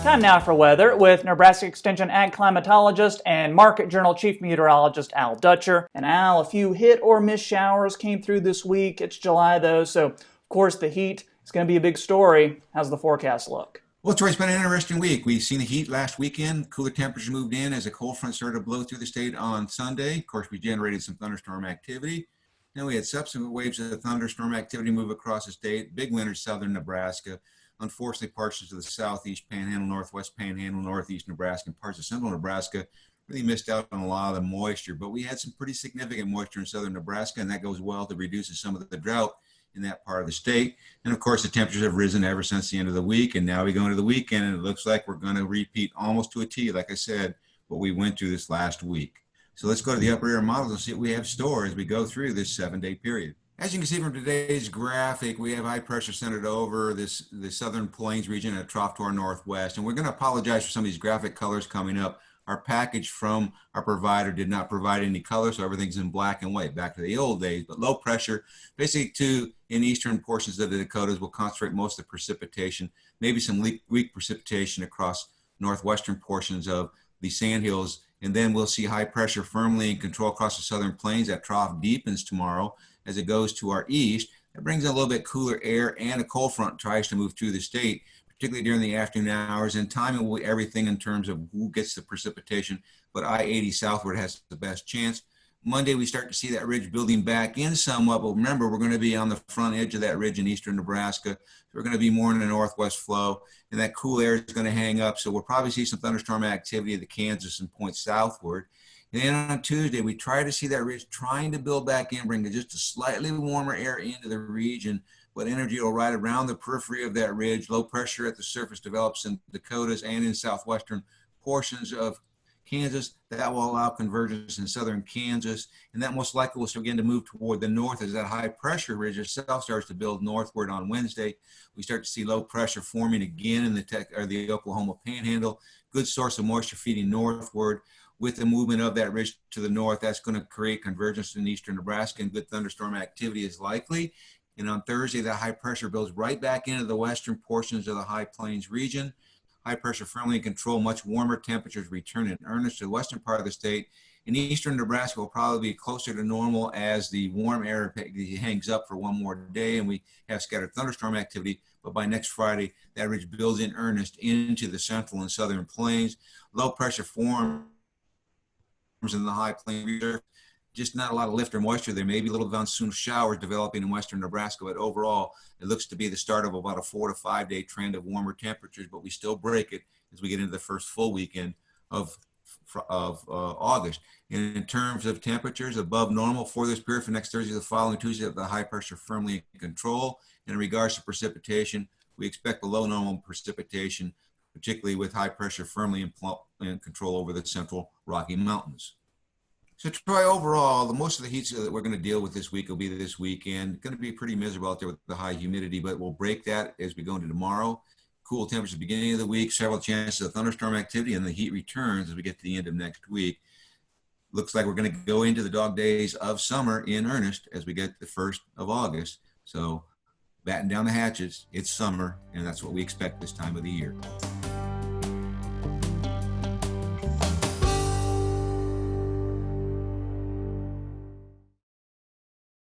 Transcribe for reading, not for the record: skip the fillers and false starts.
Time now for weather with Nebraska Extension Ag Climatologist and Market Journal Chief Meteorologist Al Dutcher. And Al, a few hit or miss showers came through this week. It's July though, so of course the heat is going to be a big story. How's the forecast look? Well, Troy, it's been an interesting week. We've seen the heat last weekend. Cooler temperatures moved in as a cold front started to blow through the state on Sunday. Of course, we generated some thunderstorm activity. Then we had subsequent waves of thunderstorm activity move across the state. Big winter southern Nebraska. Unfortunately, portions of the southeast panhandle, northwest panhandle, northeast Nebraska, and parts of central Nebraska really missed out on a lot of the moisture. But we had some pretty significant moisture in southern Nebraska, and that goes well to reduce some of the drought in that part of the state. And of course, the temperatures have risen ever since the end of the week. And now we go into the weekend, and it looks like we're going to repeat almost to a T, like I said, what we went through this last week. So let's go to the upper air models and see what we have stored as we go through this 7-day period. As you can see from today's graphic, we have high pressure centered over the southern plains region at a trough to our northwest. And we're going to apologize for some of these graphic colors coming up. Our package from our provider did not provide any color, so everything's in black and white, back to the old days. But low pressure, basically in eastern portions of the Dakotas, will concentrate most of the precipitation, maybe some weak precipitation across northwestern portions of the sandhills. And then we'll see high pressure firmly in control across the southern plains. That trough deepens tomorrow as it goes to our east. That brings in a little bit cooler air, and a cold front tries to move through the state, particularly during the afternoon hours. And timing will be everything in terms of who gets the precipitation, but I-80 southward has the best chance. Monday, we start to see that ridge building back in somewhat, but remember, we're going to be on the front edge of that ridge in eastern Nebraska. So we're going to be more in the northwest flow, and that cool air is going to hang up. So we'll probably see some thunderstorm activity at the Kansas and points southward. And then on Tuesday, we try to see that ridge trying to build back in, bring just a slightly warmer air into the region, but energy will ride around the periphery of that ridge. Low pressure at the surface develops in the Dakotas and in southwestern portions of Kansas. That will allow convergence in southern Kansas, and that most likely will begin to move toward the north as that high pressure ridge itself starts to build northward on Wednesday. We start to see low pressure forming again in the Oklahoma Panhandle. Good source of moisture feeding northward. With the movement of that ridge to the north, that's going to create convergence in eastern Nebraska, and good thunderstorm activity is likely. And on Thursday, that high pressure builds right back into the western portions of the high plains region. High pressure firmly in control, much warmer temperatures return in earnest to the western part of the state. In eastern Nebraska will probably be closer to normal as the warm air hangs up for one more day, and we have scattered thunderstorm activity. But by next Friday, that ridge builds in earnest into the central and southern plains. Low pressure forms in the high plains reserve. Just not a lot of lift or moisture. There may be little monsoon showers developing in western Nebraska, but overall, it looks to be the start of about a 4 to 5 day trend of warmer temperatures, but we still break it as we get into the first full weekend of August. And in terms of temperatures above normal for this period for next Thursday, the following Tuesday, the high pressure firmly in control. And in regards to precipitation, we expect below normal precipitation, particularly with high pressure firmly in control over the central Rocky Mountains. So Troy, overall, most of the heat that we're going to deal with this week will be this weekend. Going to be pretty miserable out there with the high humidity, but we'll break that as we go into tomorrow. Cool temperatures at the beginning of the week, several chances of thunderstorm activity, and the heat returns as we get to the end of next week. Looks like we're going to go into the dog days of summer in earnest as we get the 1st of August. So batten down the hatches, it's summer, and that's what we expect this time of the year.